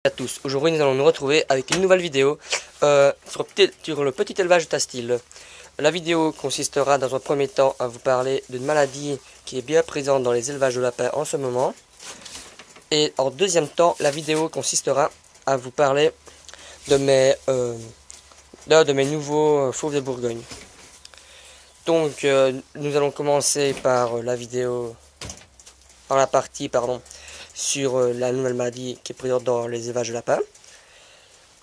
À tous, aujourd'hui nous allons nous retrouver avec une nouvelle vidéo sur le petit élevage de Tastil. La vidéo consistera dans un premier temps à vous parler d'une maladie qui est bien présente dans les élevages de lapins en ce moment. Et en deuxième temps, la vidéo consistera à vous parler de mes nouveaux fauves de Bourgogne. Donc nous allons commencer par la partie sur la nouvelle maladie qui est présente dans les élevages de lapins.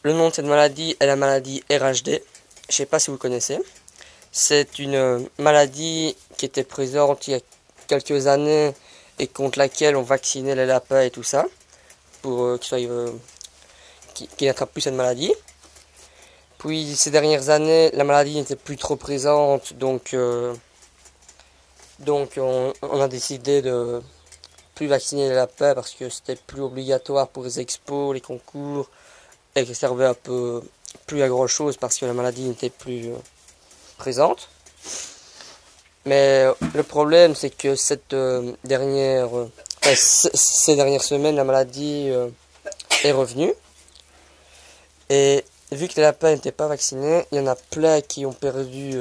Le nom de cette maladie est la maladie RHD. Je ne sais pas si vous connaissez. C'est une maladie qui était présente il y a quelques années et contre laquelle on vaccinait les lapins et tout ça pour qu'ils n'attrapent plus cette maladie. Puis ces dernières années, la maladie n'était plus trop présente, donc on a décidé de plus vacciner les lapins parce que c'était plus obligatoire pour les expos, les concours, et que ça servait un peu plus à grand chose parce que la maladie n'était plus présente. Mais le problème c'est que ces dernières semaines la maladie est revenue. Et vu que les lapins n'étaient pas vaccinés, il y en a plein qui ont perdu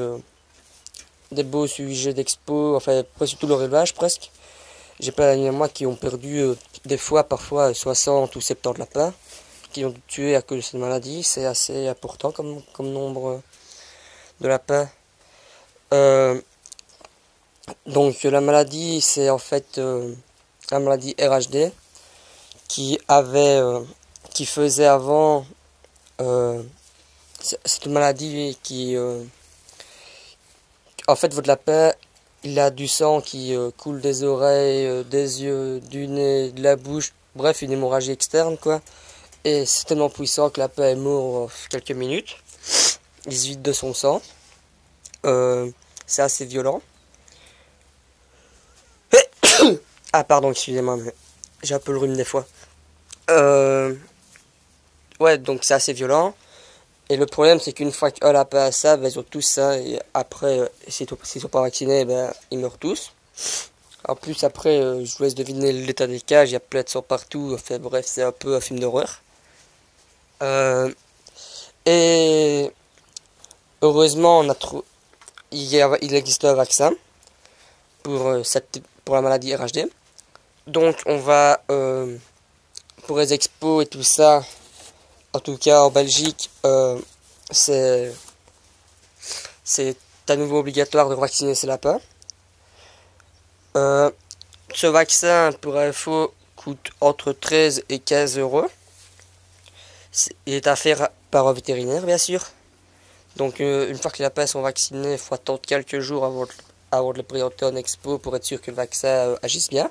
des beaux sujets d'expo, enfin presque tout leur élevage presque. J'ai plein d'amis à moi qui ont perdu parfois 60 ou 70 lapins, qui ont tué à cause de cette maladie. C'est assez important comme nombre de lapins. Donc la maladie, c'est en fait la maladie RHD qui faisait avant. C'est une maladie qui, en fait, votre lapin, il a du sang qui coule des oreilles, des yeux, du nez, de la bouche, bref, une hémorragie externe, quoi. Et c'est tellement puissant que le lapin est mort en quelques minutes. Il se vide de son sang. C'est assez violent. Ah, pardon, excusez-moi, mais j'ai un peu le rhume des fois. Ouais, donc c'est assez violent. Et le problème, c'est qu'une fois qu'un lapin a ça, ils ont tous ça. Et après, s'ils sont pas vaccinés, ils meurent tous. En plus, après, je vous laisse deviner l'état des cages. Il y a plein de sang partout. Enfin, bref, c'est un peu un film d'horreur. Et heureusement, il existe un vaccin pour la maladie RHD. Donc, on va, pour les expos et tout ça, en tout cas en Belgique, c'est à nouveau obligatoire de vacciner ses lapins. Ce vaccin, pour info, coûte entre 13 et 15 euros. Il est à faire par un vétérinaire, bien sûr. Donc une fois que les lapins sont vaccinés, il faut attendre quelques jours avant de les présenter en expo pour être sûr que le vaccin agisse bien.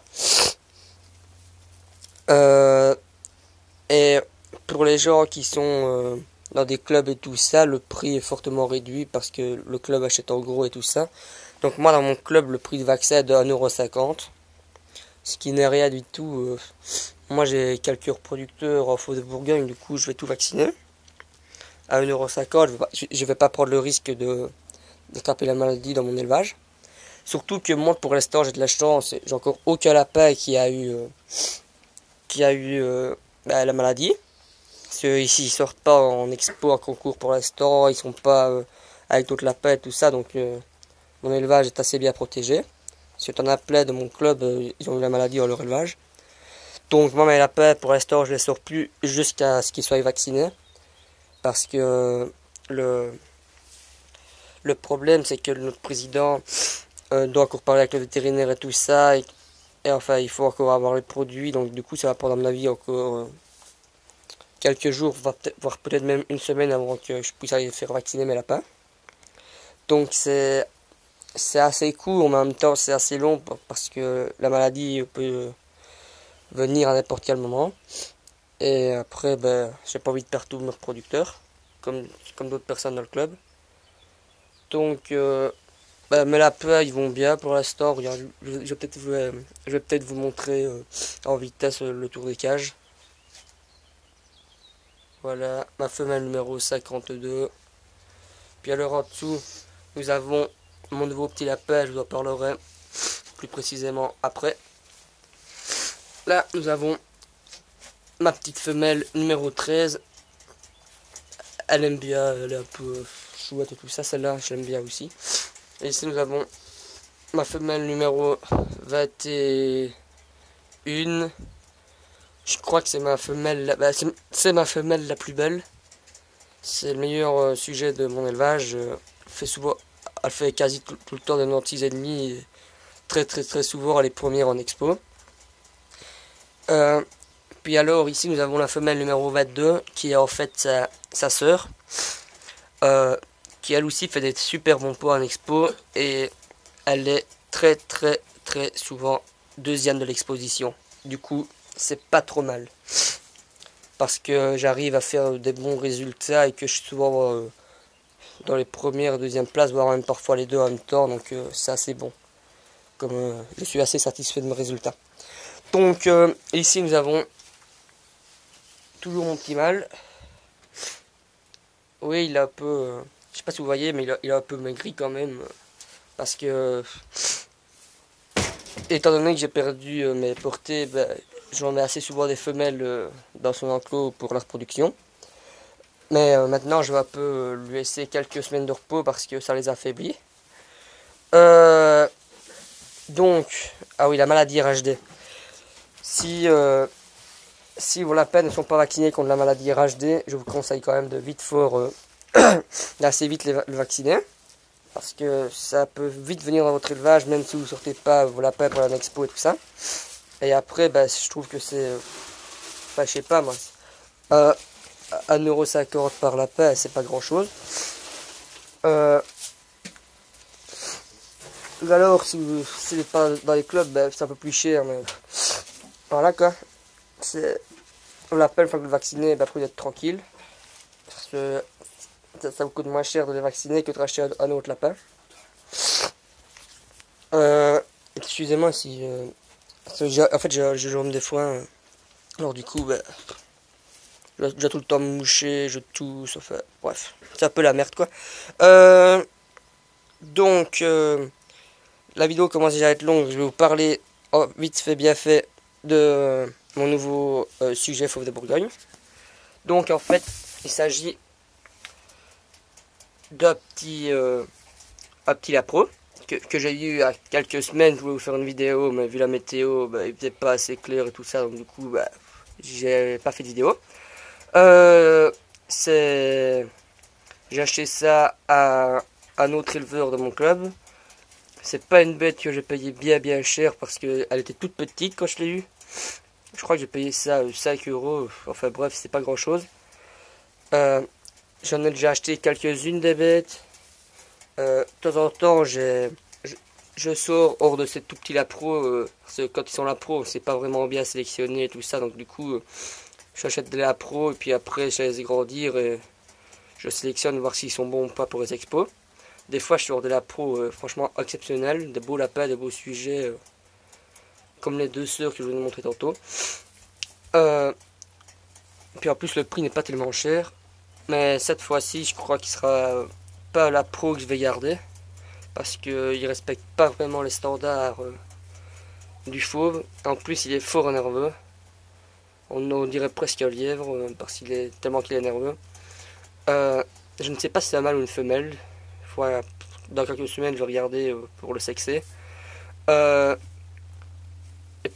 Et pour les gens qui sont dans des clubs et tout ça, le prix est fortement réduit parce que le club achète en gros et tout ça. Donc moi dans mon club, le prix de vaccin est de 1,50 €, ce qui n'est rien du tout. Moi j'ai quelques reproducteurs en faux de Bourgogne, du coup je vais tout vacciner. À 1,50 €, je vais pas prendre le risque d'attraper la maladie dans mon élevage. Surtout que moi pour l'instant j'ai de la chance, j'ai encore aucun lapin qui a eu la maladie. Parce qu'ici ils sortent pas en expo, en concours pour l'instant, ils sont pas avec d'autres lapins et tout ça, donc mon élevage est assez bien protégé. Si tu en as plein de mon club, ils ont eu la maladie dans leur élevage. Donc moi mes lapins pour l'instant je les sors plus jusqu'à ce qu'ils soient vaccinés. Parce que le problème c'est que notre président doit encore parler avec le vétérinaire et tout ça. Et enfin il faut encore avoir les produits, donc du coup ça va prendre à mon avis encore quelques jours, voire peut-être même une semaine avant que je puisse aller faire vacciner mes lapins. Donc c'est assez court, mais en même temps c'est assez long parce que la maladie peut venir à n'importe quel moment. Et après, j'ai pas envie de perdre tous mes reproducteurs, comme d'autres personnes dans le club. Donc mes lapins ils vont bien pour l'instant. Regarde, je vais peut-être vous montrer en vitesse le tour des cages. Voilà, ma femelle numéro 52. Puis alors en dessous, nous avons mon nouveau petit lapin, je vous en parlerai plus précisément après. Là, nous avons ma petite femelle numéro 13. Elle aime bien, elle est un peu chouette et tout ça, celle-là j'aime bien aussi. Et ici nous avons ma femelle numéro 21. Je crois que c'est ma femelle, c'est ma femelle la plus belle. C'est le meilleur sujet de mon élevage. Elle fait quasi tout le temps de 96,5 et très souvent elle est première en expo. Puis alors ici nous avons la femelle numéro 22 qui est en fait sa sœur. Qui elle aussi fait des super bons poids en expo et elle est très souvent deuxième de l'exposition. Du coup c'est pas trop mal parce que j'arrive à faire des bons résultats et que je suis souvent dans les premières, deuxième places, voire même parfois les deux en même temps, donc c'est assez bon. Comme je suis assez satisfait de mes résultats. Donc ici nous avons toujours mon petit mâle. Oui, il a un peu, je sais pas si vous voyez, mais il a un peu maigri quand même, parce que étant donné que j'ai perdu mes portées, j'en mets assez souvent des femelles dans son enclos pour la reproduction. Mais maintenant, je vais un peu lui laisser quelques semaines de repos parce que ça les affaiblit. Donc, ah oui, la maladie RHD. Si vos lapins ne sont pas vaccinés contre la maladie RHD, je vous conseille quand même de vite fort, d'assez vite le vacciner. Parce que ça peut vite venir dans votre élevage, même si vous ne sortez pas vos lapins pour la expo et tout ça. Et après, je trouve que c'est, je sais pas moi, 1,50 € par lapin, c'est pas grand chose. Alors, si c'est pas dans les clubs, c'est un peu plus cher, mais voilà quoi. On l'appelle, une fois que vous le vaccinez, après vous êtes tranquille. Parce que ça vous coûte moins cher de les vacciner que de racheter un autre lapin. Excusez-moi si en fait je jaune des foins. Alors du coup, je dois tout le temps me moucher, je tousse, enfin bref. C'est un peu la merde quoi. Donc la vidéo commence déjà à être longue, je vais vous parler vite fait bien fait de mon nouveau sujet Fauve de Bourgogne. Donc en fait il s'agit d'un petit lapro que j'ai eu il y a quelques semaines. Je voulais vous faire une vidéo, mais vu la météo, il n'était pas assez clair et tout ça, donc du coup j'ai pas fait de vidéo. J'ai acheté ça à un autre éleveur de mon club. C'est pas une bête que j'ai payé bien cher parce qu'elle était toute petite quand je l'ai eu. Je crois que j'ai payé ça 5 €. Enfin bref, c'est pas grand chose. J'en ai déjà acheté quelques-unes des bêtes. De temps en temps, je sors hors de ces tout petits lapros. Parce que quand ils sont lapros, c'est pas vraiment bien sélectionné et tout ça. Donc du coup, j'achète des lapros et puis après, je les ai grandir et je sélectionne voir s'ils sont bons ou pas pour les expos. Des fois, je sors des lapros franchement exceptionnels, des beaux lapins, des beaux sujets, comme les deux sœurs que je vous ai montré tantôt. Puis en plus, le prix n'est pas tellement cher. Mais cette fois-ci, je crois qu'il sera pas la pro que je vais garder. Parce qu'il respecte pas vraiment les standards du fauve. En plus, il est fort nerveux. On dirait presque un lièvre, parce qu'il est tellement qu'il est nerveux. Je ne sais pas si c'est un mâle ou une femelle. Dans quelques semaines, je vais regarder pour le sexer. Et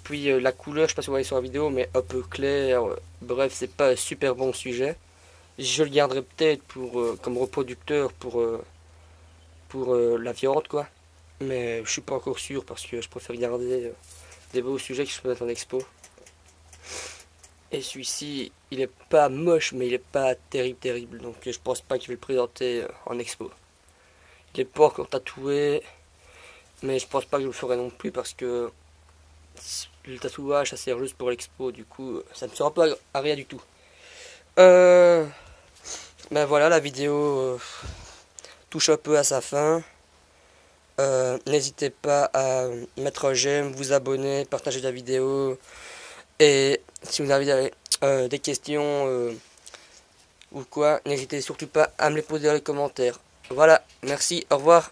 puis la couleur, je sais pas si vous voyez sur la vidéo, mais un peu clair. Bref, c'est pas un super bon sujet. Je le garderai peut-être comme reproducteur pour la viande quoi. Mais je suis pas encore sûr parce que je préfère garder des beaux sujets que je peux mettre en expo. Et celui-ci, il est pas moche, mais il est pas terrible. Donc je pense pas que je vais le présenter en expo. Il est pas encore tatoué, mais je pense pas que je le ferai non plus parce que le tatouage ça sert juste pour l'expo. Du coup, ça ne sera pas à rien du tout. Voilà, la vidéo touche un peu à sa fin. N'hésitez pas à mettre un j'aime, vous abonner, partager la vidéo. Et si vous avez des questions ou quoi, n'hésitez surtout pas à me les poser dans les commentaires. Voilà, merci, au revoir.